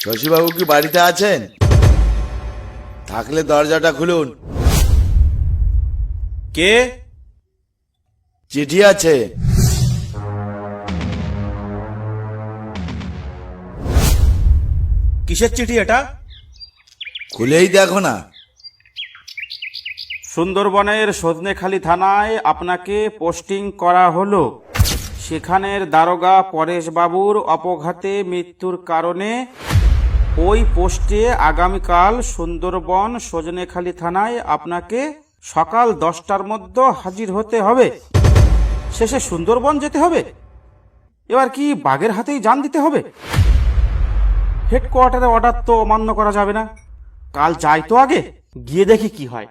শশীবাবু কি বাড়িতে আছেন? থাকলে দরজাটা খুলুন। কে? চিঠি আছে। কিসের চিঠি এটা? খুলেই দেখো না। সুন্দরবনের সজনেখালি থানায় আপনাকে পোস্টিং করা হলো। সেখানের দারোগা পরেশবাবুর অপঘাতে মৃত্যুর কারণে ওই পোস্টে আগামীকাল সুন্দরবন সজনেখালি থানায় আপনাকে সকাল 10টার মধ্যে হাজির হতে হবে। শেষে সুন্দরবন যেতে হবে। এবার কি বাঘের হাতেই জান দিতে হবে? হেডকোয়ার্টারে অর্ডার তো অমান্য করা যাবে না। কাল যাই তো, আগে গিয়ে দেখি কি হয়।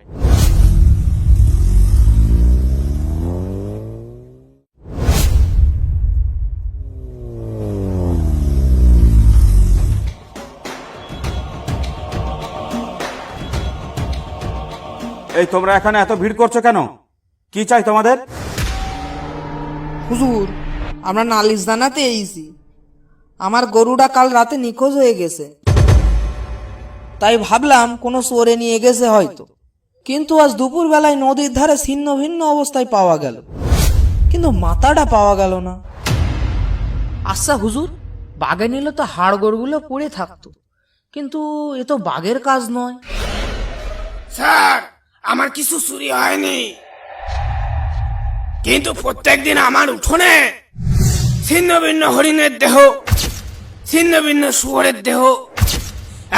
এই তোমরা এখানে এত ভিড় করছো কেন? কি চাই তোমাদের? হুজুর, আমরা নালিশ জানাতে এসেছি। আমার গরুটা কাল রাতে নিখোঁজ হয়ে গেছে, তাই ভাবলাম কোনো চোরে নিয়ে গেছে হয়তো। কিন্তু আজ দুপুর বেলায় নদীর ধারে ছিন্ন ভিন্ন অবস্থায় পাওয়া গেল, কিন্তু মাথাটা পাওয়া গেল না। আচ্ছা হুজুর, বাঘে নিলে তো হাড় গোড়গুলো পড়ে থাকতো, কিন্তু এ তো বাঘের কাজ নয়। স্যার, আমার কিছু চুরি হয়নি, কিন্তু প্রত্যেকদিন আমার উঠোনে ছিন্ন ভিন্ন হরিণের দেহ, ছিন্ন ভিন্ন শুয়োরের দেহ,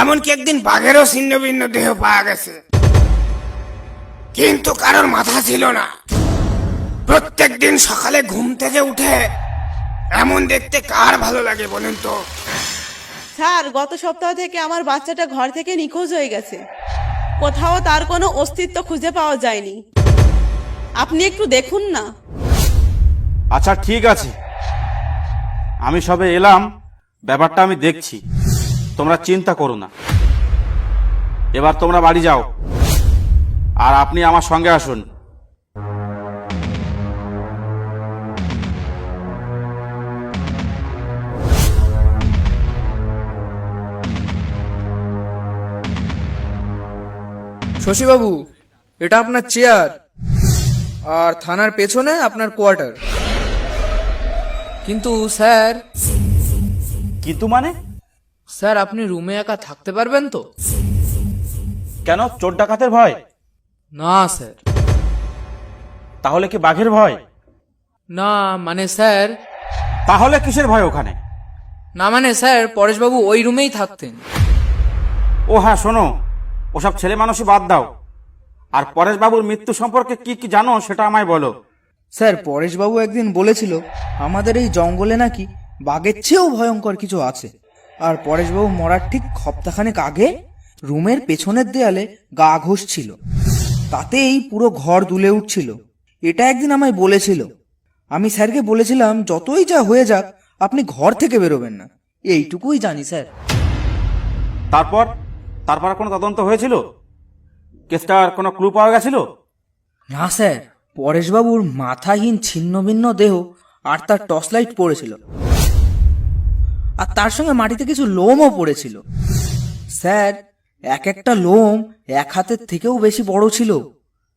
এমনকি একদিন বাঘেরও ছিন্ন ভিন্ন দেহ পাওয়া গেছে, কিন্তু কারোর মাথা ছিল না। প্রত্যেকদিন সকালে ঘুম থেকে উঠে এমন দেখতে কার ভালো লাগে বলুন তো? স্যার, গত সপ্তাহ থেকে আমার বাচ্চাটা ঘর থেকে নিখোঁজ হয়ে গেছে। কোথাও তার কোনো অস্তিত্ব খুঁজে পাওয়া যায়নি। আপনি একটু দেখুন না। আচ্ছা ঠিক আছে, আমি সবে এলাম, ব্যাপারটা আমি দেখছি। তোমরা চিন্তা করো না। এবার তোমরা বাড়ি যাও, আর আপনি আমার সঙ্গে আসুন। শশীবাবু, এটা আপনার চেয়ার, আর থানার পেছনে আপনার কোয়ার্টার। কিন্তু স্যার, কিন্তু মানে? স্যার আপনি রুমে একা থাকতে পারবেন তো? কেন, চোর ডাকাতের ভয়? না স্যার। তাহলে কি বাঘের ভয়? না মানে স্যার, তাহলে কিসের ভয় ওখানে? না মানে স্যার, পরেশবাবু ওই রুমেই থাকতেন। ও হ্যাঁ, শোনো, ওসব ছেলে মানুষই বাদ দাও। আর পরেশবাবুর মৃত্যু সম্পর্কে কি কি জানো সেটা আমায় বলো। স্যার, পরেশবাবু একদিন বলেছিল আমাদের এই জঙ্গলে নাকি বাঘের চেয়েও ভয়ঙ্কর কিছু আছে। আর পরেশবাবু মরার ঠিক সপ্তাহখানেক আগে রুমের পেছনের দেয়ালে গা ঘষছিল, তাতেই পুরো ঘর দুলে উঠছিল। এটা একদিন আমায় বলেছিল। আমি স্যারকে বলেছিলাম যতই যা হয়ে যাক আপনি ঘর থেকে বেরোবেন না। এইটুকুই জানি স্যার। তারপর তারপর কোনো তদন্ত হয়েছিল? কেসটার কোনো ক্লু পাওয়া গেছিল? না স্যার, পরেশবাবুর মাথাহীন ছিন্ন ভিন্ন দেহ আর তার টর্চ লাইট পড়েছিল, আর তার সঙ্গে মাটিতে কিছু লোমও পড়েছিল। স্যার, এক একটা লোম এক হাতের থেকেও বেশি বড় ছিল।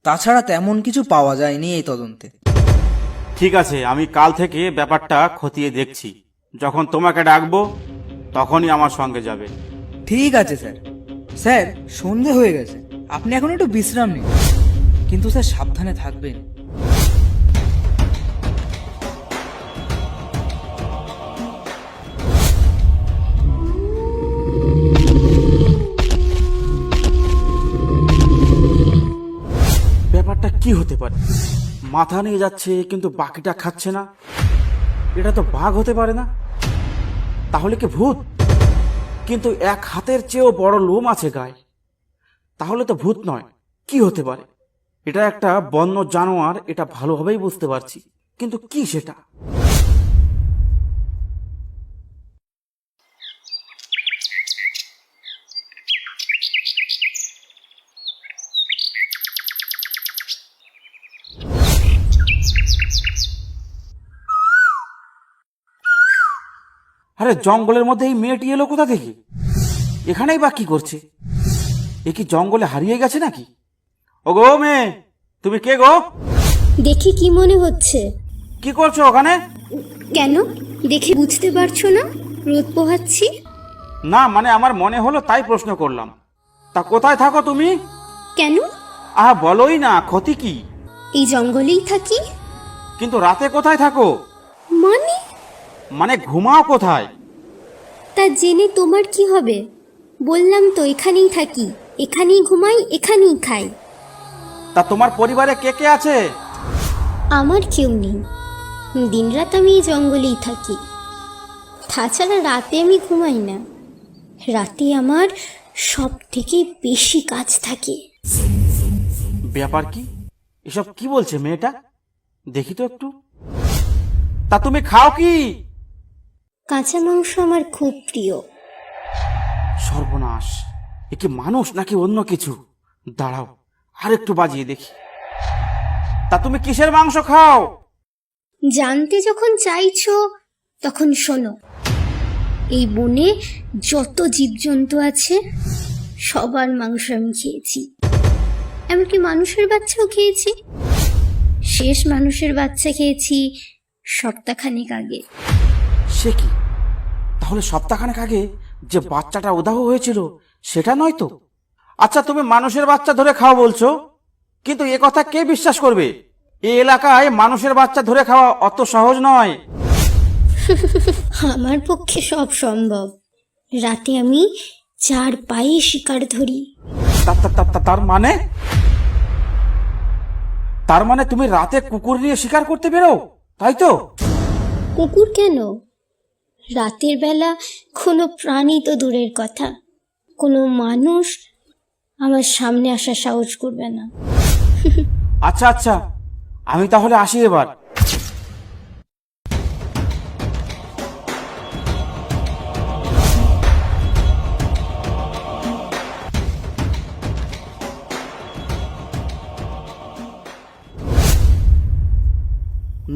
তাছাড়া তেমন কিছু পাওয়া যায়নি এই তদন্তে। ঠিক আছে, আমি কাল থেকে ব্যাপারটা খতিয়ে দেখছি। যখন তোমাকে ডাকবো তখনই আমার সঙ্গে যাবে। ঠিক আছে স্যার। স্যার, সন্ধে হয়ে গেছে, আপনি এখন একটু বিশ্রাম নিন, কিন্তু স্যার সাবধানে থাকবেন। ব্যাপারটা কি হতে পারে? মাথা নিয়ে যাচ্ছে কিন্তু বাকিটা খাচ্ছে না। এটা তো বাঘ হতে পারে না। তাহলে কি ভূত? কিন্তু এক হাতের চেয়েও বড় লোম আছে গায়ে। তাহলে তো ভূত নয়, কি হতে পারে? এটা একটা বন্য জানোয়ার, এটা ভালোভাবেই বুঝতে পারছি, কিন্তু কি সেটা? আরে জঙ্গলের মধ্যে এই মেয়েটি এলো কোথা থেকে? এখানেই বা কি করছে? এ কি জঙ্গলে হারিয়ে গেছে নাকি? ও গো মেয়ে, তুমি কে গো? দেখে কি মনে হচ্ছে? কি করছো ওখানে? কেন, দেখে বুঝতে পারছো না রোদ পোহাচ্ছি? না মানে আমার মনে হলো তাই প্রশ্ন করলাম। তা কোথায় থাকো তুমি? কেন? আহা বলোই না, ক্ষতি কি? এই জঙ্গলেই থাকি। কিন্তু রাতে কোথায় থাকো? মানে? মানে ঘুমাও কোথায়? তা জেনে তোমার কি হবে? বললাম তো এখানেই থাকি, এখানেই ঘুমাই, এখানেই খাই। তা তোমার পরিবারে কে কে আছে? আমার কেউ নেই, দিনরাত আমি এই জঙ্গলেই থাকি। তাছাড়া রাতে আমি ঘুমাই না, রাতে আমার সব থেকে বেশি কাজ থাকে। ব্যাপার কি? এসব কি বলছে মেয়েটা? দেখি তো একটু। তা তুমি খাও কি? কাঁচা মাংস আমার খুব প্রিয়। সর্বনাশ, এ কি মানুষ নাকি অন্য কিছু? দাঁড়াও আর একটু বাজিয়ে দেখি। তা তুমি কিসের মাংস খাও? জানতে যখন চাইছো তখন শোনো, এই বনে যত জীবজন্তু আছে সবার মাংস আমি খেয়েছি, এমনকি মানুষের বাচ্চাও খেয়েছি। শেষ মানুষের বাচ্চা খেয়েছি সপ্তাহখানেক আগে। সে কি? তাহলে সপ্তাহখানেক আগে যে বাচ্চাটা উধাও হয়েছিল সেটা নয় তো? আচ্ছা তুমি মানুষের বাচ্চা ধরে খাও বলছো, কিন্তু এ কথা কে বিশ্বাস করবে? এই এলাকায় মানুষের বাচ্চা ধরে খাওয়া অত সহজ নয়। আমার পক্ষে সব সম্ভব। রাতে আমি 4 পায়ে শিকার ধরি। তার মানে? তার মানে তুমি রাতে কুকুর নিয়ে শিকার করতে বেরো, তাই তো? কুকুর কেন, রাতের বেলা কোনো প্রাণী তো দূরের কথা, কোনো মানুষ আমার সামনে আসার সাহস করবে না। আচ্ছা আচ্ছা, আমি তাহলে আসি এবার।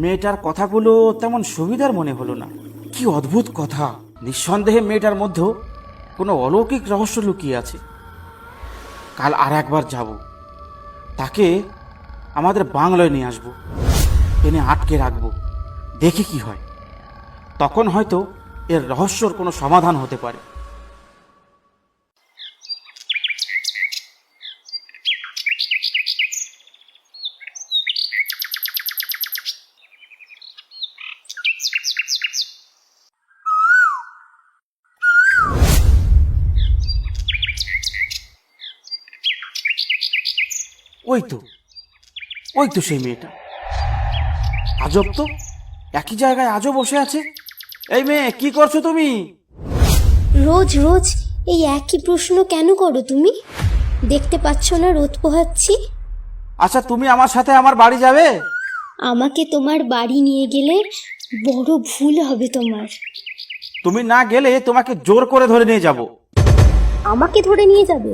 মেয়েটার কথাগুলো তেমন সুবিধার মনে হলো না। কি অদ্ভুত কথা! নিঃসন্দেহে মেয়েটার মধ্যে কোনো অলৌকিক রহস্য লুকিয়ে আছে। কাল আর একবার যাব, তাকে আমাদের বাংলায় নিয়ে আসবো, এনে আটকে রাখবো, দেখি কি হয়। তখন হয়তো এর রহস্যর কোনো সমাধান হতে পারে। ওই তো সেই মেয়েটা। আজব তো, একই জায়গায় আজও বসে আছে। এই মেয়ে, কি করছো তুমি? রোজ রোজ এই একই প্রশ্ন কেন করো তুমি? দেখতে পাচ্ছ না রোদ পোহাচ্ছি? আচ্ছা তুমি আমার সাথে আমার বাড়ি যাবে? আমাকে তোমার বাড়ি নিয়ে গেলে বড় ভুল হবে তোমার। তুমি না গেলে তোমাকে জোর করে ধরে নিয়ে যাব। আমাকে ধরে নিয়ে যাবে?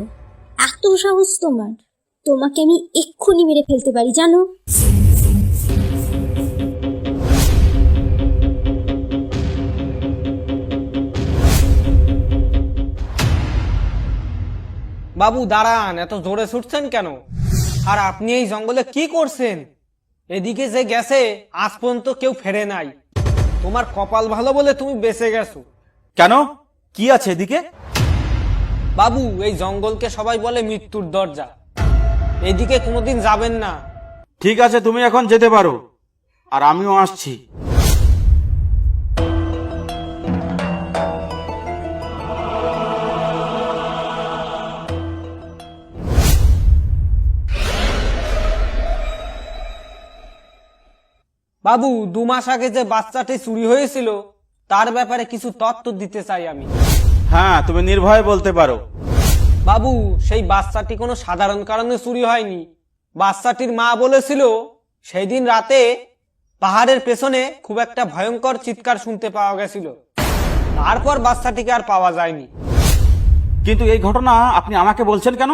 এত সাহস তোমার? তোমাকে আমি এক্ষুনি মেরে ফেলতে পারি জানো। বাবু দাঁড়ান, এত জোরে ছুটছেন কেন? আর আপনি এই জঙ্গলে কি করছেন? এদিকে যে গেছে আজ পর্যন্ত কেউ ফেরে নাই। তোমার কপাল ভালো বলে তুমি বেঁচে গেছো। কেন, কি আছে এদিকে? বাবু, এই জঙ্গলকে সবাই বলে মৃত্যুর দরজা। এদিকে কোনোদিন যাবেন না। ঠিক আছে, তুমি এখন যেতে পারো, আর আমিও আসছি। বাবু, 2 মাস আগে যে বাচ্চাটি চুরি হয়েছিল তার ব্যাপারে কিছু তথ্য দিতে চাই আমি। হ্যাঁ, তুমি নির্ভয়ে বলতে পারো। বাবু, সেই বাচ্চাটি কোনো সাধারণ কারণে চুরি হয়নি। বাচ্চাটির মা বলেছিল সেই দিন রাতে পাহাড়ের পেছনে খুব একটা ভয়ঙ্কর চিৎকার শুনতে পাওয়া গেছিল। তারপর বাচ্চাটিকে আর পাওয়া যায়নি। কিন্তু এই ঘটনা আপনি আমাকে বলছেন কেন?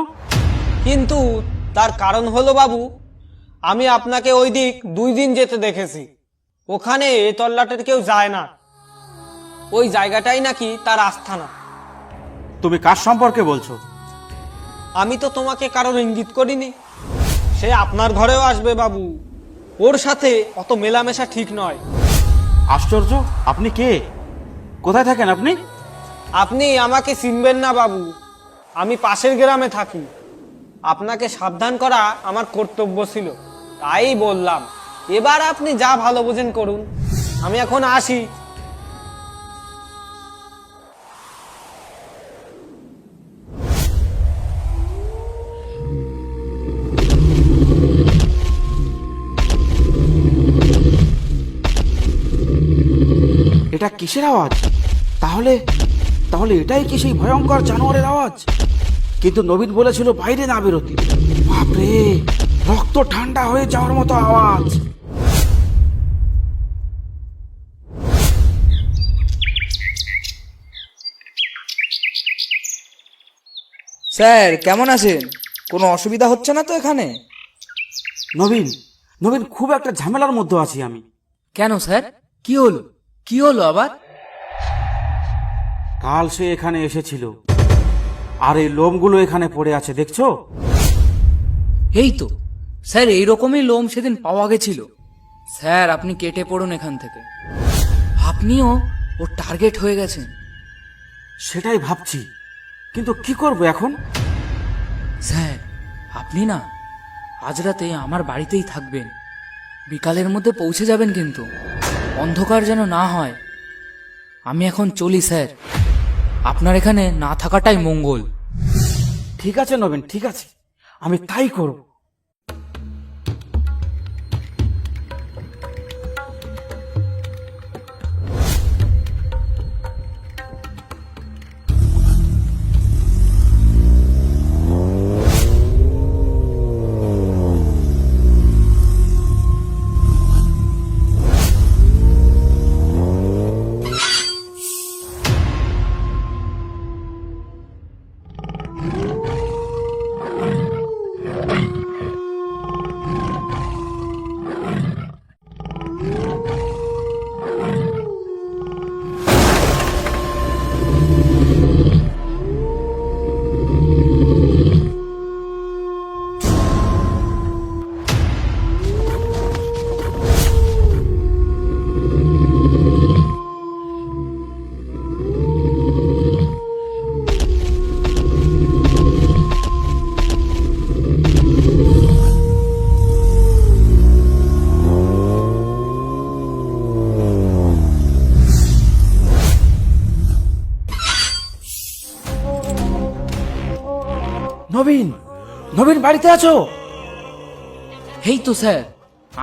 কিন্তু তার কারণ হলো বাবু, আমি আপনাকে ওই দিক 2 দিন যেতে দেখেছি। ওখানে এই তল্লাটের কেউ যায় না। ওই জায়গাটাই নাকি তার আস্থানা। তুমি কার সম্পর্কে বলছো? আমি তো তোমাকে কারোর ইঙ্গিত করিনি। সে আপনার ঘরেও আসবে বাবু, ওর সাথে অত মেলামেশা ঠিক নয়। আশ্চর্য, আপনি কে? কোথায় থাকেন আপনি? আপনি আমাকে চিনবেন না বাবু, আমি পাশের গ্রামে থাকি। আপনাকে সাবধান করা আমার কর্তব্য ছিল, তাই বললাম। এবার আপনি যা ভালো বোঝেন করুন, আমি এখন আসি। এটা কিসের আওয়াজ? তাহলে তাহলে এটাই কি সেই ভয়ঙ্কর জানোয়ারের আওয়াজ? কিন্তু নবীন বলেছিল বাইরে না বেরোতে। বাপরে, রক্ত ঠান্ডা হয়ে যাওয়ার মতো আওয়াজ। স্যার কেমন আছেন? কোনো অসুবিধা হচ্ছে না তো এখানে? নবীন, নবীন, খুব একটা ঝামেলার মধ্যে আছি আমি। কেন স্যার, কি হলো? কি হলো আবার? কাল সে এখানে এসেছিল, আর এই লোমগুলো এখানে পড়ে আছে, দেখছো? এই তো স্যার, এইরকমই লোম সেদিন পাওয়া গেছিল। স্যার আপনি কেটে পড়ুন এখান থেকে, আপনিও ওর টার্গেট হয়ে গেছেন। সেটাই ভাবছি, কিন্তু কি করব এখন? স্যার আপনি না আজ রাতে আমার বাড়িতেই থাকবেন, বিকালের মধ্যে পৌঁছে যাবেন, কিন্তু অন্ধকার যেন না হয়। আমি এখন চলি স্যার, আপনার এখানে না থাকাটাই মঙ্গল। ঠিক আছে নবীন, ঠিক আছে, আমি তাই করব। নবীন, নবীন, বাড়িতে আছো? এই তো স্যার,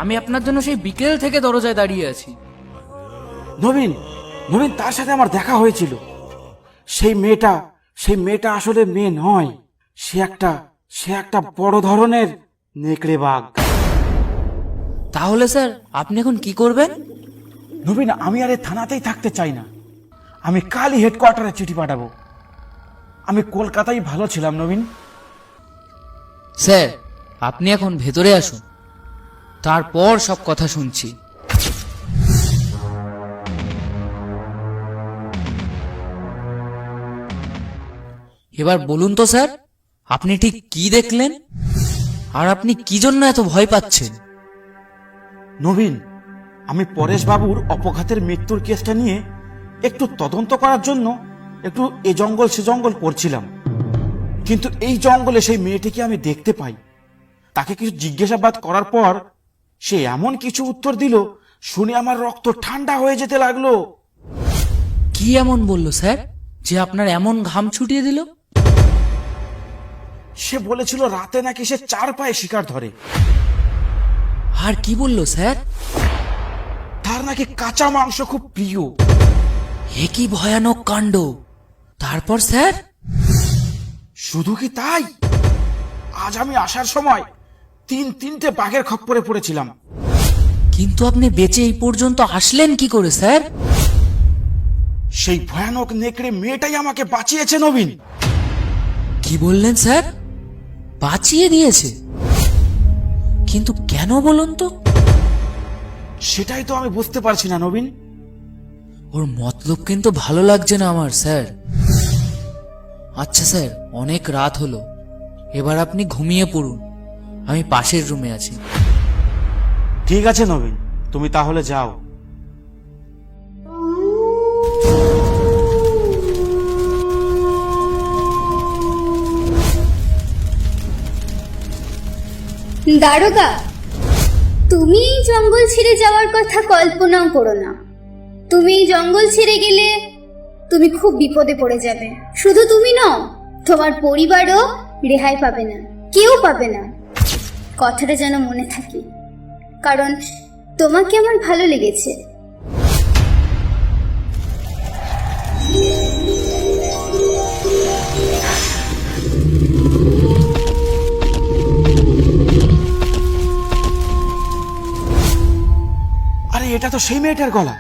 আমি আপনার জন্য সেই বিকেল থেকে দরজায় দাঁড়িয়ে আছি। নবীন, নবীন, তার সাথে আমার দেখা হয়েছিল। সেই মেয়েটা আসলে মেয়ে নয়, সে একটা বড় ধরনের নেকড়ে বাঘ। তাহলে স্যার আপনি এখন কি করবেন? নবীন, আমি আর এই থানাতেই থাকতে চাই না। আমি কালই হেডকোয়ার্টারে চিঠি পাঠাবো। আমি কলকাতায় ভালো ছিলাম নবীন। স্যার আপনি এখন ভেতরে আসুন, তারপর সব কথা শুনছি। এবার বলুন তো স্যার, আপনি ঠিক কি দেখলেন, আর আপনি কি জন্য এত ভয় পাচ্ছেন? নবীন, আমি পরেশ বাবুর অপঘাতের মৃত্যুর কেসটা নিয়ে একটু তদন্ত করার জন্য একটু এ জঙ্গল সে জঙ্গল করছিলাম। কিন্তু এই জঙ্গলে সেই মেয়েটিকে আমি দেখতে পাই। তাকে কিছু জিজ্ঞাসাবাদ করার পর সে এমন কিছু উত্তর দিল, শুনে আমার রক্ত ঠান্ডা হয়ে যেতে লাগলো। কি এমন বললো স্যার যে আপনার এমন ঘাম ছুটিয়ে দিল? সে বলেছিল রাতে নাকি সে 4 পায়ে শিকার ধরে। আর কি বললো স্যার? তার নাকি কাঁচা মাংস খুব প্রিয়। এ কি ভয়ানক কাণ্ড! তারপর স্যার? শুধু কি তাই, আজ আমি আসার সময় তিনটে বাঘের খপ্পরে পড়েছিলাম। কিন্তু আপনি বেঁচে এই পর্যন্ত আসলেন কি করে স্যার? সেই ভয়ানক নেকড়ে মেয়েটাই আমাকে বাঁচিয়েছে নবীন। কি বললেন স্যার? বাঁচিয়ে দিয়েছে? কিন্তু কেন বলুন তো? সেটাই তো আমি বুঝতে পারছি না নবীন। ওর মতলব কিন্তু ভালো লাগছে না আমার স্যার। আচ্ছা স্যার, অনেক রাত হলো, এবার আপনি ঘুমিয়ে পড়ুন, আমি পাশের রুমে আছি। ঠিক আছে নবীন, তুমি তাহলে যাও। দারোগা, তুমি এই জঙ্গল ছেড়ে যাওয়ার কথা কল্পনাও করো না। তুমি এই জঙ্গল ছেড়ে গেলে তুমি খুব বিপদে পড়ে যাবে। শুধু তুমি নও, তোমার পরিবারও রেহাই পাবে না, কেউ পাবে না। কথাটা যেন মনে থাকে, কারণ তোমাকে আমার ভালো লেগেছে। আরে এটা তো সেই মেয়েটার গলা।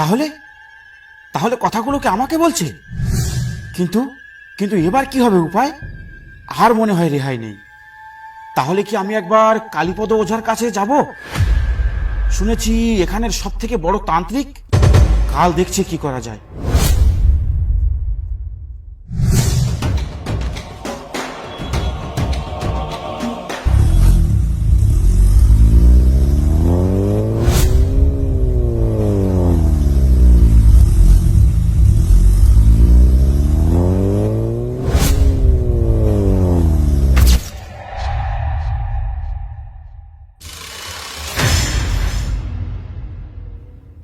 তাহলে তাহলে কথাগুলোকে আমাকে বলছে। কিন্তু কিন্তু এবার কি হবে উপায়? আর মনে হয় রেহাই নেই। তাহলে কি আমি একবার কালীপদ ওঝার কাছে যাব? শুনেছি এখানের সব থেকে বড় তান্ত্রিক। কাল দেখছে কি করা যায়।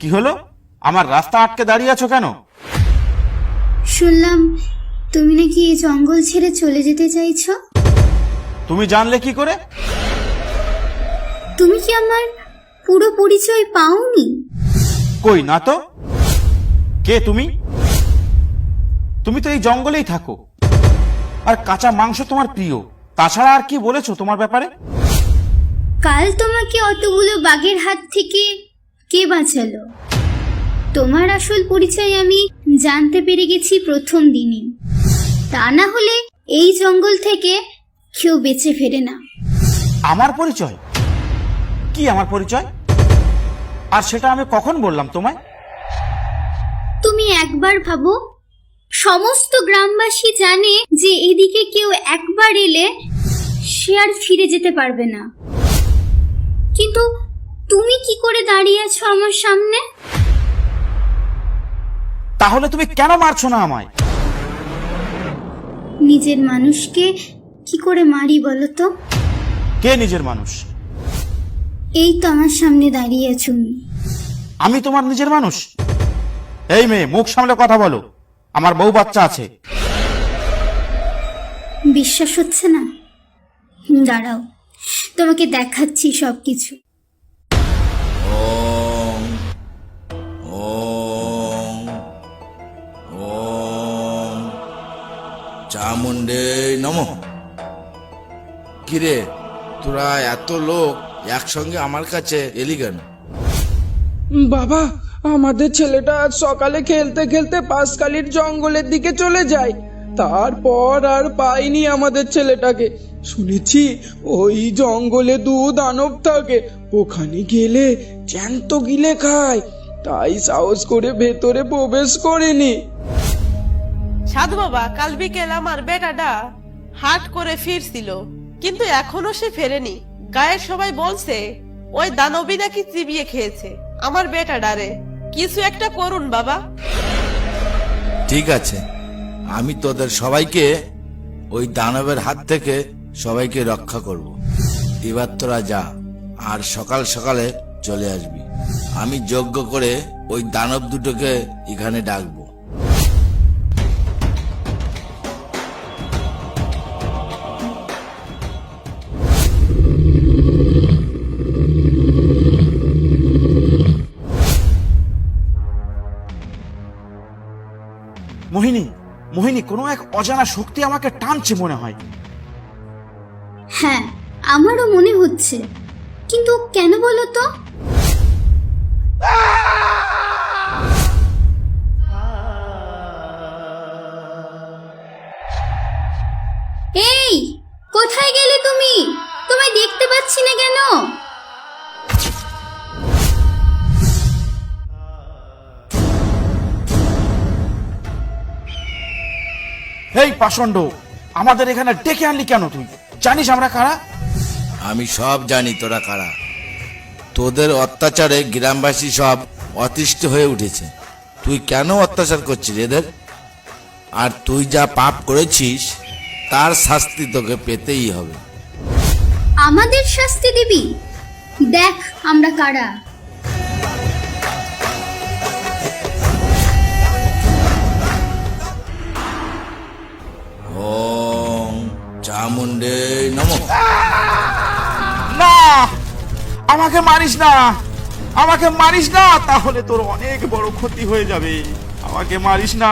কি হলো? আমার রাস্তা আটকে দাঁড়িয়ে আছো কেন? শুনলাম তুমি নাকি এই জঙ্গল ছেড়ে চলে যেতে চাইছো। তুমি জানলে কি করে? তুমি কি আমার পুরো পরিচয় পাওনি? কই না তো। কে তুমি? তুমি তো এই জঙ্গলেই থাকো, আর কাঁচা মাংস তোমার প্রিয়। তাছাড়া আর কি বলেছো তোমার ব্যাপারে? কাল তোমাকে অতগুলো বাঘের হাত থেকে কে বাঁচালো? তোমার আসল পরিচয় আমি জানতে পেরে গেছি প্রথম দিনই। তা না হলে এই জঙ্গল থেকে কেউ বেঁচে ফেরে না। আমার পরিচয়? কি আমার পরিচয়? আর সেটা আমি কখন বললাম তোমায়? তুমি একবার ভাবো, সমস্ত গ্রামবাসী জানে যে এদিকে কেউ একবার এলে সে আর ফিরে যেতে পারবে না। কিন্তু তুমি কি করে দাঁড়িয়ে আছো আমার সামনে? তাহলে তুমি কেন মারছো না আমায়? নিজের মানুষকে কি করে মারি বলো তো? কে নিজের মানুষ? এই তো আমার সামনে দাঁড়িয়ে আছো। আমি তোমার নিজের মানুষ? এই মেয়ে, মুখ সামলে কথা বলো, আমার বউ বাচ্চা আছে। বিশ্বাস হচ্ছে না? দাঁড়াও, তোমাকে দেখাচ্ছি সবকিছু। ওম ওম ওম চামুণ্ডে নমঃ। কিরে, তোরা এত লোক একসঙ্গে আমার কাছে এলি কেন? বাবা, আমাদের ছেলেটা আজ সকালে খেলতে খেলতে পাঁচকালির জঙ্গলের দিকে চলে যায়। তারপর আর পাইনি আমাদের ছেলেটাকে। শুনেছি ওই জঙ্গলে দানব থাকে, ওখানে গেলে জ্যান্ত গিলে খায়। তাই সাহস করে ভেতরে প্রবেশ করেনি। সাধু বাবা, কাল বিকেল আমার বেটাটা হাট করে ফিরছিল, কিন্তু এখনো সে ফেরেনি। গায়ের সবাই বলছে ওই দানবী নাকি চিবিয়ে খেয়েছে আমার বেটাডারে। কিছু একটা করুন বাবা। ঠিক আছে, আমি তোদের সবাইকে ওই দানবের হাত থেকে সবাইকে রক্ষা করব। এবার তোরা যা, আর সকাল সকালে চলে আসবি। আমি যজ্ঞ করে ওই দানব দুটোকে এখানে ডাকবো। মোহিনী, মোহিনী, কোনো এক অজানা শক্তি আমাকে টানছে মনে হয়। হ্যাঁ, আমারও মনে হচ্ছে, কিন্তু কেন বলো তো? এই, কোথায় গেলে তুমি? তোমায় দেখতে পাচ্ছি না কেন? এই পাষণ্ড, আমাদের এখানে ডেকে আনলি কেন তুই? জানিস আমরা কারা? আমি সব জানি তোরা কারা। তোদের অত্যাচারে গ্রামবাসী সব অতিষ্ঠ হয়ে উঠেছে। তুই কেন অত্যাচার করছিস এদের? আর তুই যা পাপ করেছিস তার শাস্তি তোকে পেতেই হবে। আমাদের শাস্তি দিবি? দেখ আমরা কারা। ওম চামুণ্ডে নমঃ। না, আমাকে মারিস না, আমাকে মারিস না, তাহলে তোর অনেক বড় ক্ষতি হয়ে যাবে। আমাকে মারিস না।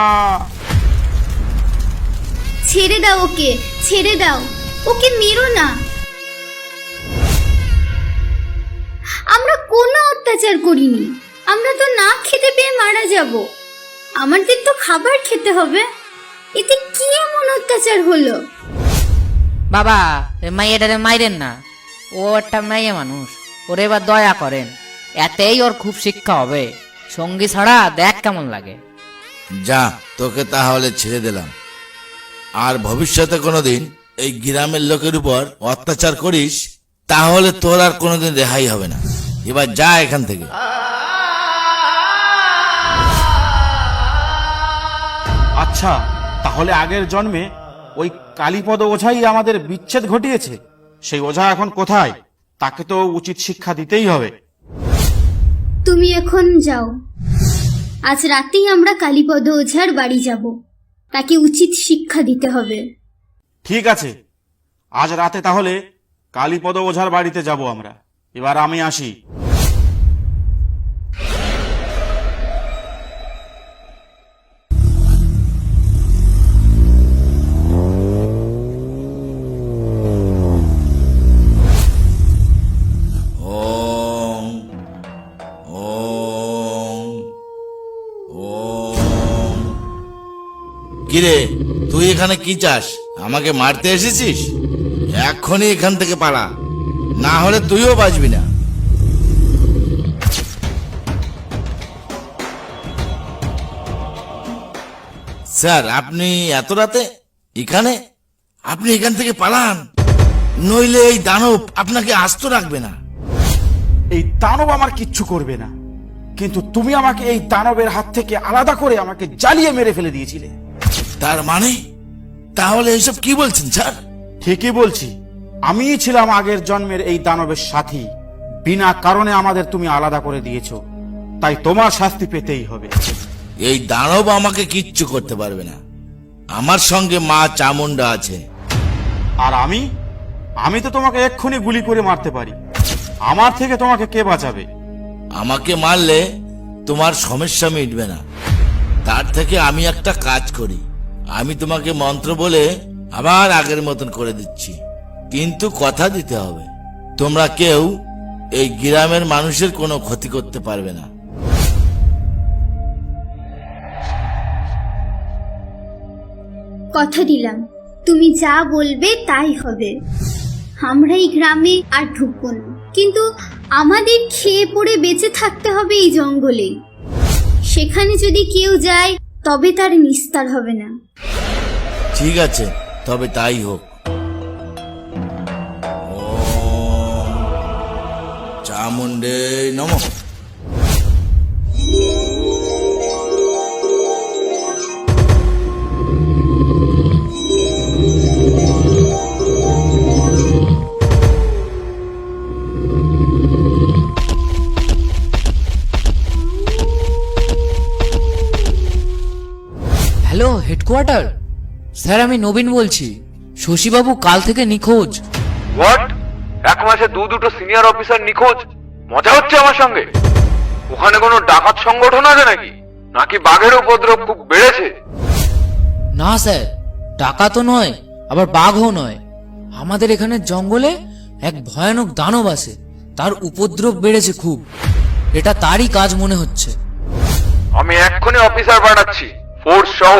ছেড়ে দাও ওকে, ছেড়ে দাও ওকে, মেরো না। আমরা কোনো অত্যাচার করিনি, আমরা তো না খেতে পেয়ে মারা যাব। আমাদের তো খাবার খেতে হবে, এতে কি এমন অত্যাচার হলো? বাবা, মাইয়াটারে মাইরেন না, ও একটা মেয়ে মানুষ, ওরে এবার দয়া করেন, এতেই ওর খুব শিক্ষা হবে। সঙ্গী ছাড়া দেখ কেমন লাগে। যা, তোকে তাহলে ছেড়ে দিলাম। আর ভবিষ্যতে কোনোদিন এই গ্রামের লোকের উপর অত্যাচার করিস তাহলে তোর আর কোনোদিন রেহাই হবে না। এবার যা এখান থেকে। আচ্ছা, তাহলে আগের জন্মে ওই কালীপদ ওঝাই আমাদের বিচ্ছেদ ঘটিয়েছে। সেই ওঝা এখন কোথায়? তাকে তো উচিত শিক্ষা দিতেই হবে। তুমি এখন যাও, আজ রাতেই আমরা কালীপদ ওঝার বাড়ি যাব, তাকে উচিত শিক্ষা দিতে হবে। ঠিক আছে, আজ রাতে তাহলে কালীপদ ওঝার বাড়িতে যাব আমরা। এবার আমি আসি। ওম ওম ওম। কিরে, তুই এখানে কি চাস? আমাকে মারতে এসেছিস? এখনই এখান থেকে পালা, না হলে তুইও বাঁচবি না। স্যার, আপনি এত রাতে এখানে? আপনি এখান থেকে পালান, নইলে এই দানব আপনাকে আস্ত রাখবে না। এই দানব আমার কিচ্ছু করবে না, কিন্তু তুমি আমাকে এই দানবের হাত থেকে আলাদা করে আমাকে জ্বালিয়ে মেরে ফেলে দিয়েছিলে। তার মানে? তাহলে এইসব কি বলছেন স্যার? ঠিকই বলছি, আমিই ছিলাম আগের জন্মের এই দানবের সাথী। বিনা কারণে আমাদের তুমি আলাদা করে দিয়েছো, তাই তোমার শাস্তি পেতেই হবে। এই দানব আমাকে কিচ্ছু করতে পারবে না। আমার সঙ্গে মা চামুন্ডা আছে। আর আমি তো তোমাকে এক্ষুনি গুলি করে মারতে পারি। আমার থেকে তোমাকে কে বাঁচাবে? আমাকে মারলে তোমার সমস্যা মিটবে না। তার থেকে আমি একটা কাজ করি, আমি তোমাকে মন্ত্র বলে আবার আগের মতন করে দিচ্ছি, কিন্তু কথা দিতে হবে তোমরা কেউ এই গ্রামের মানুষের কোনো ক্ষতি করতে পারবে না। কথা দিলাম, তুমি যা বলবে তাই হবে। আমরা এই গ্রামে আর ঢুকবো না, কিন্তু আমাদের খেয়ে পড়ে বেঁচে থাকতে হবে এই জঙ্গলে। সেখানে যদি কেউ যায় তবে তার নিস্তার হবে না। ঠিক আছে, তবে তাই হোক। ওম চামুণ্ডে নমঃ। হ্যালো হেডকোয়ার্টার, স্যার আমি নবীন বলছি। শশীবাবু কাল থেকে নিখোঁজ। হোয়াট? এক মাসে দুটো সিনিয়র অফিসার নিখোঁজ? মজা হচ্ছে আমার সঙ্গে? ওখানে কোনো ডাকাত সংগঠন আছে নাকি? নাকি বাঘের উপদ্রব খুব বেড়েছে? না স্যার, টাকা তো নয়, আবার বাঘও নয়। আমাদের এখানে জঙ্গলে এক ভয়ানক দানব আছে, তার উপদ্রব বেড়েছে খুব। এটা তারই কাজ মনে হচ্ছে। আমি এক্ষুনি অফিসার পাঠাচ্ছি, ফোর্স সহ।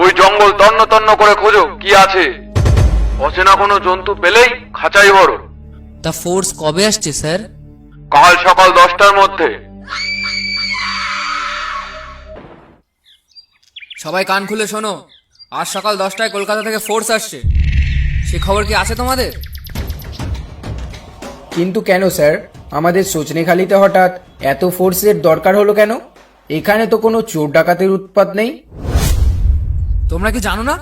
ওই জঙ্গল তন্ন তন্ন করে খোঁজো কি আছে। অচেনা কোনো জন্তু পেলেই খাঁচাই ভরো। তা ফোর্স কবে আসছে স্যার? কাল সকাল 10টার মধ্যে। সবাই কান খুলে শোনো, আজ সকাল 10টায় কলকাতা থেকে ফোর্স আসছে, সে খবর কি আছে তোমাদের? কিন্তু কেন স্যার, আমাদের সজনেখালিতে হঠাৎ এত ফোর্সের দরকার হলো কেন? এখানে তো কোনো চোর ডাকাতের উৎপাত নেই। তোমরা কি জানো না,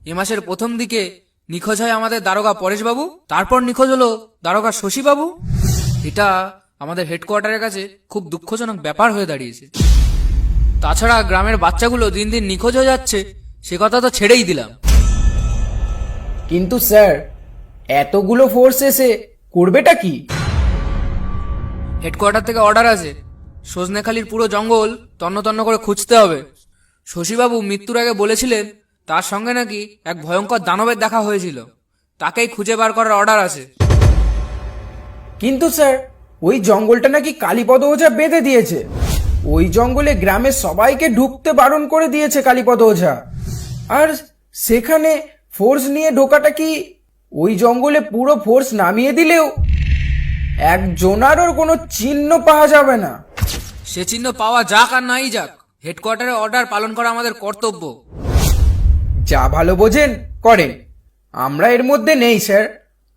এ মাসের প্রথম দিকে নিখোঁজ হয় আমাদের দারোগা পরেশবাবু, তারপর নিখোঁজ হলো দারোগা শশীবাবু। এটা আমাদের হেডকোয়ার্টারের কাছে খুব দুঃখজনক ব্যাপার হয়ে দাঁড়িয়েছে। তাছাড়া গ্রামের বাচ্চাগুলো দিন দিন নিখোঁজ হয়ে যাচ্ছে, সে কথা তো ছেড়েই দিলাম। কিন্তু স্যার, এতগুলো ফোর্স এসে করবেটা কি? হেডকোয়ার্টার থেকে অর্ডার আছে, সজনেখালির পুরো জঙ্গল তন্ন তন্ন করে খুঁজতে হবে। শশীবাবু মৃত্যুর আগে বলেছিলেন তার সঙ্গে নাকি এক ভয়ঙ্কর দানবের দেখা হয়েছিল, তাকেই খুঁজে বার করার অর্ডার আছে। কিন্তু স্যার, ওই জঙ্গলটা নাকি কালীপদ ওঝা বেঁধে দিয়েছে। ওই জঙ্গলে গ্রামের সবাইকে ঢুকতে বারণ করে দিয়েছে কালীপদ ওঝা। আর সেখানে ফোর্স নিয়ে ঢোকাটা কি, ওই জঙ্গলে পুরো ফোর্স নামিয়ে দিলেও একজনারও কোনো চিহ্ন পাওয়া যাবে না। সে চিহ্ন পাওয়া যাক আর নাই যাক, হেডকোয়ার্টারের অর্ডার পালন করা আমাদের কর্তব্য। যা ভালো বোঝেন করেন, আমরা এর মধ্যে নেই স্যার।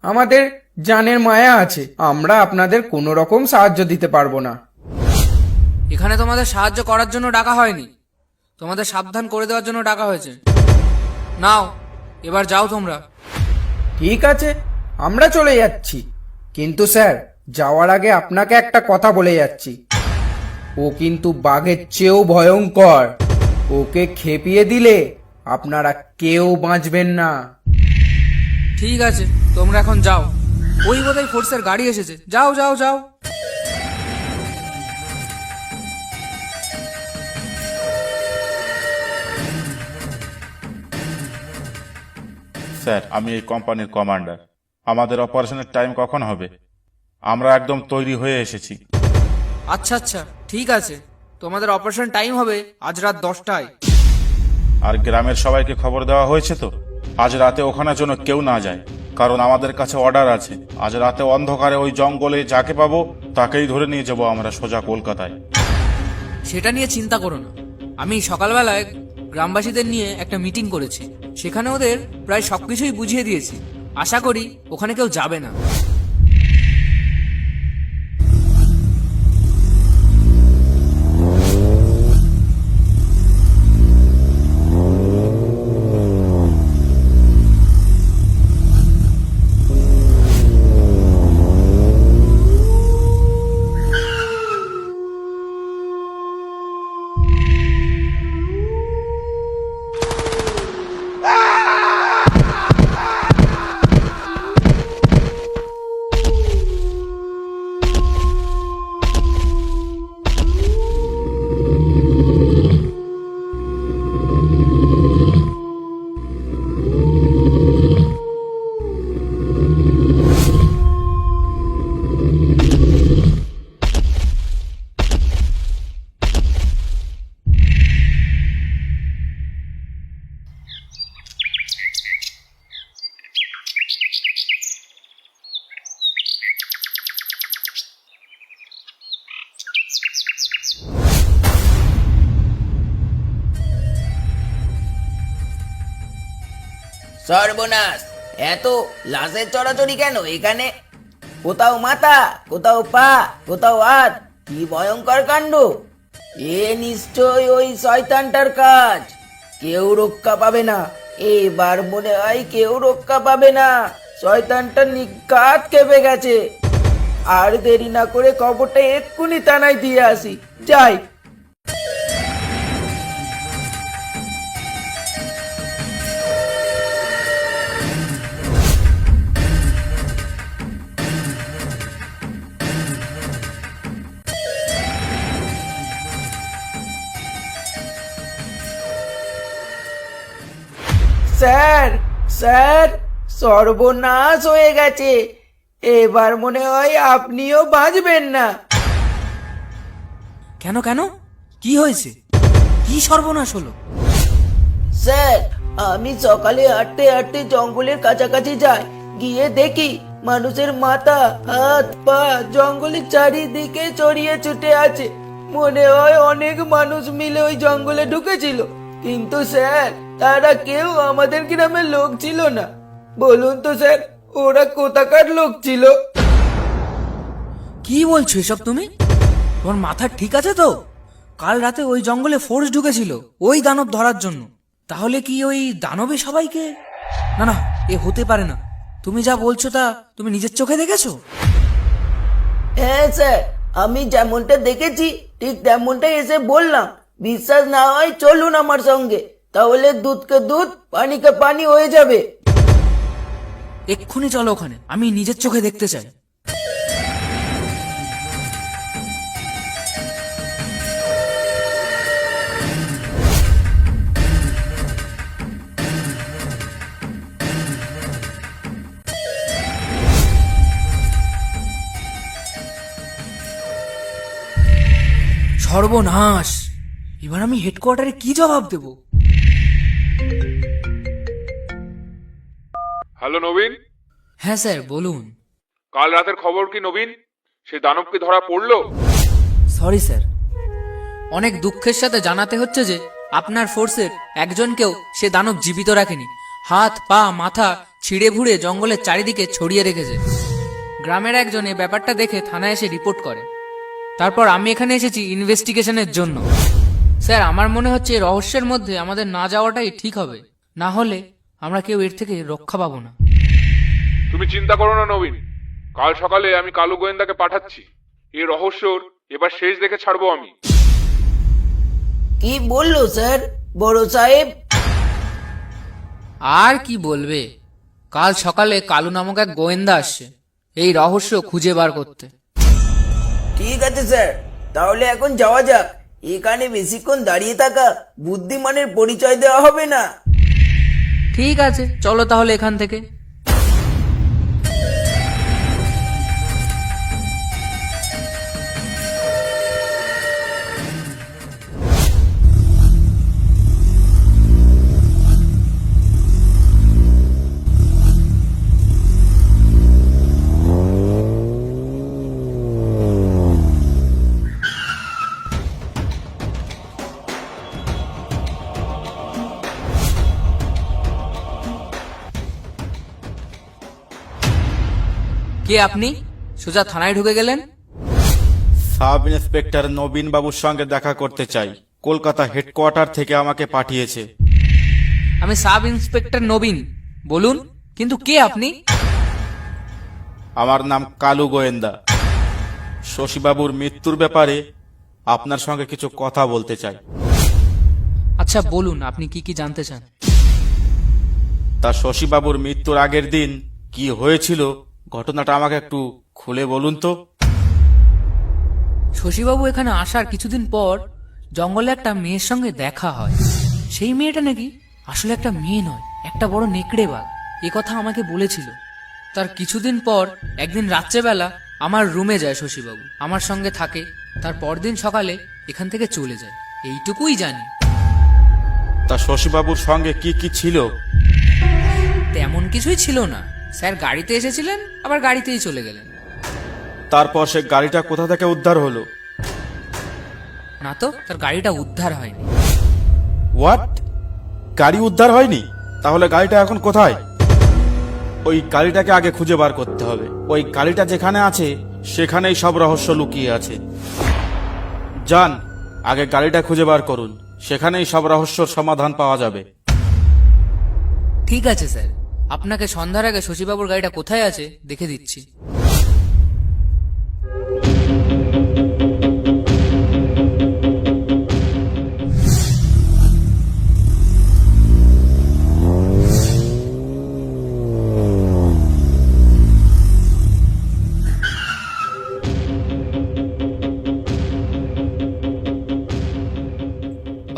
আমাদের জানের মায়া আছে, আমরা আপনাদের কোনো রকম সাহায্য দিতে পারবো না। এখানে তোমাদের সাহায্য করার জন্য ডাকা হয়নি, তোমাদের সাবধান করে দেওয়ার জন্য ডাকা হয়েছে। নাও, এবার যাও তোমরা। ঠিক আছে, আমরা চলে যাচ্ছি। কিন্তু স্যার, যাওয়ার আগে আপনাকে একটা কথা বলে যাচ্ছি, ও কিন্তু বাঘের চেয়েও ভয়ঙ্কর। ওকে খেপিয়ে দিলে আপনারা কেউ বাঁচবেন না। ঠিক আছে, তোমরা এখন যাও। ওই বোধহয় ফোর্সের গাড়ি এসেছে, যাও যাও যাও। স্যার, আমি এই কোম্পানির কমান্ডার। আমাদের অপারেশনের টাইম কখন হবে? আমরা একদম তৈরি হয়ে এসেছি। আচ্ছা আচ্ছা, ঠিক আছে, তোমাদের অপারেশন টাইম হবে আজ রাত 10টায়। আর গ্রামের সবাইকে খবর দেওয়া হয়েছে তো আজ রাতে ওখানে যেন কেউ না যায়, কারণ আমাদের কাছে অর্ডার আছে। আজ রাতে অন্ধকারে ওই জঙ্গলে যাকে পাবো তাকেই ধরে নিয়ে যাব আমরা সোজা কলকাতায়। সেটা নিয়ে চিন্তা করো না, আমি সকালবেলায় গ্রামবাসীদের নিয়ে একটা মিটিং করেছি, সেখানে ওদের প্রায় সবকিছুই বুঝিয়ে দিয়েছি। আশা করি ওখানে কেউ যাবে না। সর্বনাশ, এত লাশের চড়াচড়ি কেন এখানে? কোথাও মাথা, কোথাও পা, কোথাও হাত, কি ভয়ঙ্কর কাণ্ড! এ নিশ্চয় ওই শয়তানটার কাজ। কেউ রক্ষা পাবে না, এবার মনে হয় কেউ রক্ষা পাবে না। শয়তানটা নিঘাত খেপে গেছে। আর দেরি না করে খবরটা এক্ষুনি থানায় দিয়ে আসি, যাই। স্যার, স্যার, সর্বনাশ হয়ে গেছে। এবার মনে হয় আপনিও বাঁচবেন না। কেন কেন, কি হয়েছে? কি সর্বনাশ হলো? স্যার, আমি সকালে হাঁটতে হাঁটতে জঙ্গলের কাছাকাছি যাই, গিয়ে দেখি মানুষের মাথা, হাত, পা জঙ্গলের চারিদিকে ছড়িয়ে ছুটে আছে। মনে হয় অনেক মানুষ মিলে ওই জঙ্গলে ঢুকেছিল। কিন্তু স্যার, তারা কেউ আমাদের গ্রামের লোক ছিল না। বলুন তো স্যার, ওরা কোথাকার লোক ছিল? কি বলছো এসব তুমি? তোমার মাথা ঠিক আছে তো? কাল রাতে ওই জঙ্গলে ফোর্স ঢুকেছিল ওই দানব ধরার জন্য। তাহলে কি ওই দানবে সবাইকে? না না, এ হতে পারে না। তুমি যা বলছো তা তুমি নিজের চোখে দেখেছো? হ্যাঁ স্যার, আমি যেমনটা দেখেছি ঠিক তেমনটাই এসে বললাম। বিশ্বাস না হয় চলুন আমার সঙ্গে, তাহলে দুধকে দুধ পানিকে পানি হয়ে যাবে। এক্ষুনি চলো ওখানে, আমি নিজের চোখে দেখতে চাই। সর্বনাশ! এবার আমি হেডকোয়ার্টারে কি জবাব দেব? হ্যালো নবীন। হ্যাঁ স্যার, বলুন। কাল রাতের খবর কি নবীন? সে দানব কি ধরা পড়লো? সরি স্যার, অনেক দুঃখের সাথে জানাতে হচ্ছে যে আপনার ফোর্সের একজনকেও সে দানব জীবিত রাখেনি। হাত পা মাথা ছিঁড়ে ভুড়ে জঙ্গলের চারিদিকে ছড়িয়ে রেখেছে। গ্রামের একজন এই ব্যাপারটা দেখে থানায় এসে রিপোর্ট করে। তারপর আমি এখানে এসেছি ইনভেস্টিগেশনের জন্য। স্যার, আমার মনে হচ্ছে এই রহস্যের মধ্যে আমাদের না যাওয়াটাই ঠিক হবে, না হলে আমরা কেউ এর থেকে রক্ষা পাবো না। তুমি চিন্তা করো না নবীন, কাল সকালে আমি কালু গোয়েন্দাকে পাঠাচ্ছি। এই রহস্যর এবার শেষ দেখে ছাড়বো আমি। কি বললো স্যার বড় সাহেব? আর কি বলবে, কাল সকালে কালু নামক এক গোয়েন্দা আসছে এই রহস্য খুঁজে বার করতে। ঠিক আছে স্যার, তাহলে এখন যাওয়া যাক। এখানে বেশিক্ষণ দাঁড়িয়ে থাকা বুদ্ধিমানের পরিচয় দেওয়া হবে না। ঠিক আছে, চলো তাহলে এখান থেকে। কে আপনি? সোজা থানায় ঢুকে গেলেন। সাব ইন্সপেক্টর নবীন বাবুর সঙ্গে দেখা করতে চাই। কলকাতা হেডকোয়ার্টার থেকে আমাকে পাঠিয়েছে। আমি সাব ইন্সপেক্টর নবীন, বলুন, কিন্তু কে আপনি? আমার নাম কালু গোয়েন্দা। শশীবাবুর মৃত্যুর ব্যাপারে আপনার সঙ্গে কিছু কথা বলতে চাই। আচ্ছা বলুন, আপনি কি কি জানতে চান? তা শশীবাবুর মৃত্যুর আগের দিন কি হয়েছিল ঘটনাটা আমাকে একটু খুলে বলুন তো। শশীবাবু এখানে আসার কিছুদিন পর জঙ্গলে একটা মেয়ের সঙ্গে দেখা হয়। সেই মেয়েটা নাকি আসলে একটা মেয়ে নয়, একটা বড় নেকড়ে বাঘ, এ কথা আমাকে বলেছিল। তার কিছুদিন পর একদিন রাত্রেবেলা আমার রুমে যায় শশীবাবু, আমার সঙ্গে থাকে। তার পরদিন সকালে এখান থেকে চলে যায়, এইটুকুই জানি। তা শশীবাবুর সঙ্গে কি কি ছিল? তেমন কিছুই ছিল না স্যার, গাড়িতে এসেছিলেন আবার গাড়িতেই চলে গেলেন। তারপর সে গাড়িটা কোথা থেকে উদ্ধার হলো? না তো, তার গাড়িটা উদ্ধার হয়নি। হোয়াট? গাড়ি উদ্ধার হয়নি? তাহলে গাড়িটা এখন কোথায়? ওই গাড়িটাকে আগে খুঁজে বার করতে হবে। ওই গাড়িটা যেখানে আছে সেখানেই সব রহস্য লুকিয়ে আছে। যান, আগে গাড়িটা খুঁজে বার করুন, সেখানেই সব রহস্যর সমাধান পাওয়া যাবে। ঠিক আছে স্যার, আপনাকে সন্ধ্যার আগে শশীবাবুর গাড়িটা কোথায় আছে দেখে দিচ্ছি।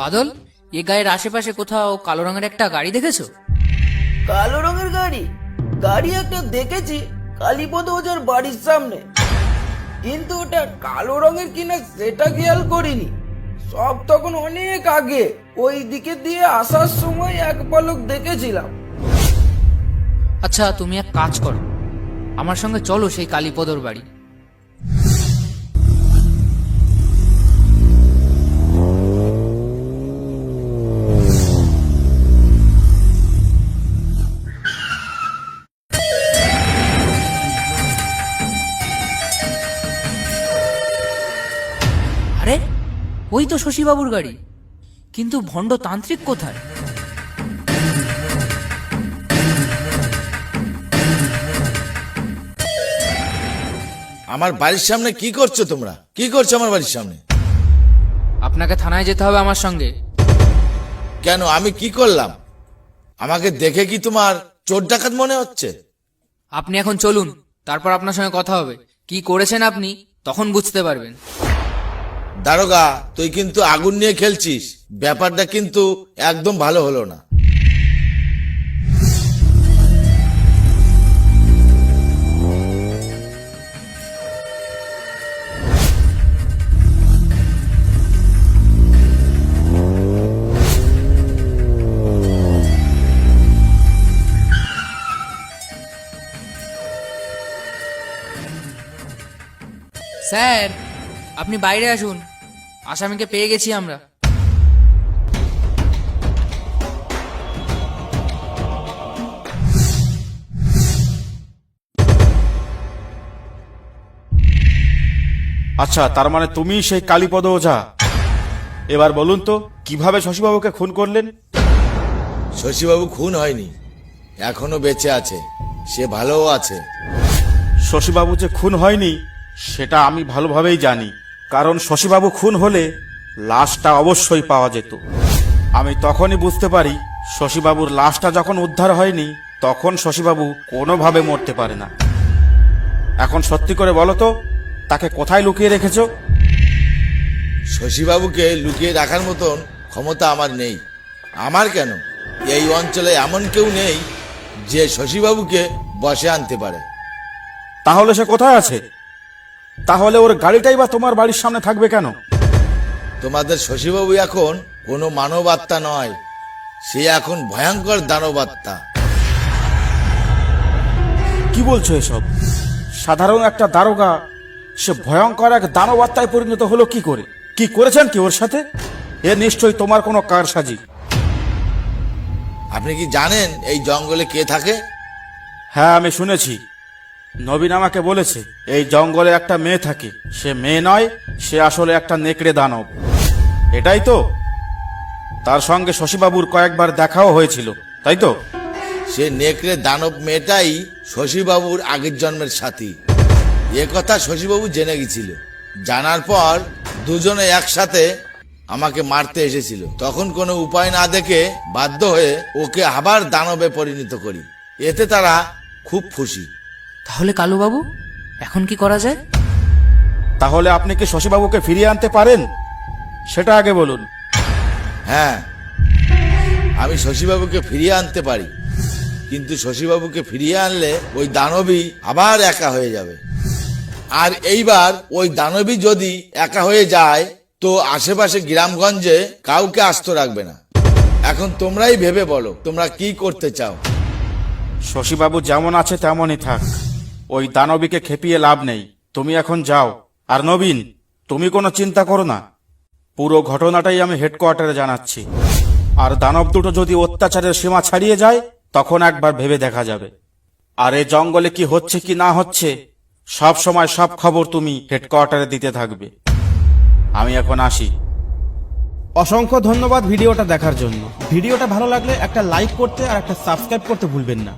বাদল, এ গায়ের আশেপাশে কোথাও কালো রঙের একটা গাড়ি দেখেছো? কালো রঙের গাড়ি? গাড়ি একটা দেখেছি কালীপদ ওজার বাড়ির সামনে, কিন্তু ওটা কালো রঙের কিনা সেটা খেয়াল করিনি। সব তখন অনেক আগে ওই দিকে দিয়ে আসার সময় এক পলক দেখেছিলাম। আচ্ছা, তুমি এক কাজ করো, আমার সঙ্গে চলো সেই কালীপদর বাড়ি। ওই তো শশীবাবুর গাড়ি, কিন্তু ভণ্ড তান্ত্রিক কোথায়? আমার বাড়ির সামনে কি করছো তোমরা? কি করছো আমার বাড়ির সামনে? আপনাকে থানায় যেতে হবে আমার সঙ্গে। কেন, আমি কি করলাম? আমাকে দেখে কি তোমার চোর ডাকাত মনে হচ্ছে? আপনি এখন চলুন, তারপর আপনার সঙ্গে কথা হবে। কি করেছেন আপনি তখন বুঝতে পারবেন। দারোগা, তুই কিন্তু আগুন নিয়ে খেলছিস। ব্যাপারটা কিন্তু একদম ভালো হলো না। স্যার, আপনি বাইরে আসুন, আসামিকে পেয়ে গেছি আমরা। আচ্ছা, তার মানে তুমি সেই কালীপদ ওঝা। এবার বলুন তো, কিভাবে শশীবাবুকে খুন করলেন? শশীবাবু খুন হয়নি, এখনো বেঁচে আছে, সে ভালোও আছে। শশীবাবু যে খুন হয়নি সেটা আমি ভালোভাবেই জানি, কারণ শশীবাবু খুন হলে লাশটা অবশ্যই পাওয়া যেত। আমি তখনই বুঝতে পারি শশীবাবুর লাশটা যখন উদ্ধার হয়নি তখন শশীবাবু কোনোভাবে মরতে পারে না। এখন সত্যি করে বলো তো, তাকে কোথায় লুকিয়ে রেখেছো? শশীবাবুকে লুকিয়ে রাখার মতন ক্ষমতা আমার নেই। আমার কেন, এই অঞ্চলে এমন কেউ নেই যে শশীবাবুকে বসে আনতে পারে। তাহলে সে কোথায় আছে? তাহলে ওর গাড়িটাই বা তোমার বাড়ির সামনে থাকবে কেন? তোমাদের শশীবাবু এখন কোনো মানব আত্মা নয়, সে এখন ভয়ঙ্কর দানব আত্মা। কি বলছো এসব? সাধারণ একটা দারোগা, সে ভয়ঙ্কর এক দানব আত্মায় পরিণত হলো কি করে? কি করেছেন কি ওর সাথে? এ নিশ্চয়ই তোমার কোনো কারসাজি। আপনি কি জানেন এই জঙ্গলে কে থাকে? হ্যাঁ, আমি শুনেছি। নবীন আমাকে বলেছে এই জঙ্গলে একটা মেয়ে থাকে। সে মেয়ে নয়, সে আসলে একটা নেকড়ে দানব। এটাই তো? তার সঙ্গে শশীবাবুর কয়েকবার দেখাও হয়েছিল, তাই তো? সে নেকড়ে দানব মেয়েটাই শশীবাবুর আগের জন্মের সাথী। এ কথা শশীবাবু জেনে গেছিল। জানার পর দুজনে একসাথে আমাকে মারতে এসেছিল। তখন কোনো উপায় না দেখে বাধ্য হয়ে ওকে আবার দানবে পরিণত করি। এতে তারা খুব খুশি। তাহলে কালুবাবু, এখন কি করা যায়? তাহলে আপনি কি শশীবাবুকে ফিরিয়ে আনতে পারেন সেটা আগে বলুন। হ্যাঁ, আমি শশীবাবুকে ফিরিয়ে আনতে পারি, কিন্তু শশীবাবুকে ফিরিয়ে আনলে ওই দানবী আবার একা হয়ে যাবে। আর এইবার ওই দানবী যদি একা হয়ে যায় তো আশেপাশে গ্রামগঞ্জে কাউকে আস্ত রাখবে না। এখন তোমরাই ভেবে বলো তোমরা কি করতে চাও। শশীবাবু যেমন আছে তেমনই থাক, ওই দানবীকে খেপিয়ে লাভ নেই। তুমি এখন যাও। আর নবীন, তুমি কোনো চিন্তা করো না, পুরো ঘটনাটাই আমি হেডকোয়ার্টারে জানাচ্ছি। আর দানব দুটো যদি অত্যাচারের সীমা ছাড়িয়ে যায় তখন একবার ভেবে দেখা যাবে। আর এই জঙ্গলে কি হচ্ছে কি না হচ্ছে সব সময় সব খবর তুমি হেডকোয়ার্টারে দিতে থাকবে। আমি এখন আসি। অসংখ্য ধন্যবাদ ভিডিওটা দেখার জন্য। ভিডিওটা ভালো লাগলে একটা লাইক করতে আর একটা সাবস্ক্রাইব করতে ভুলবেন না।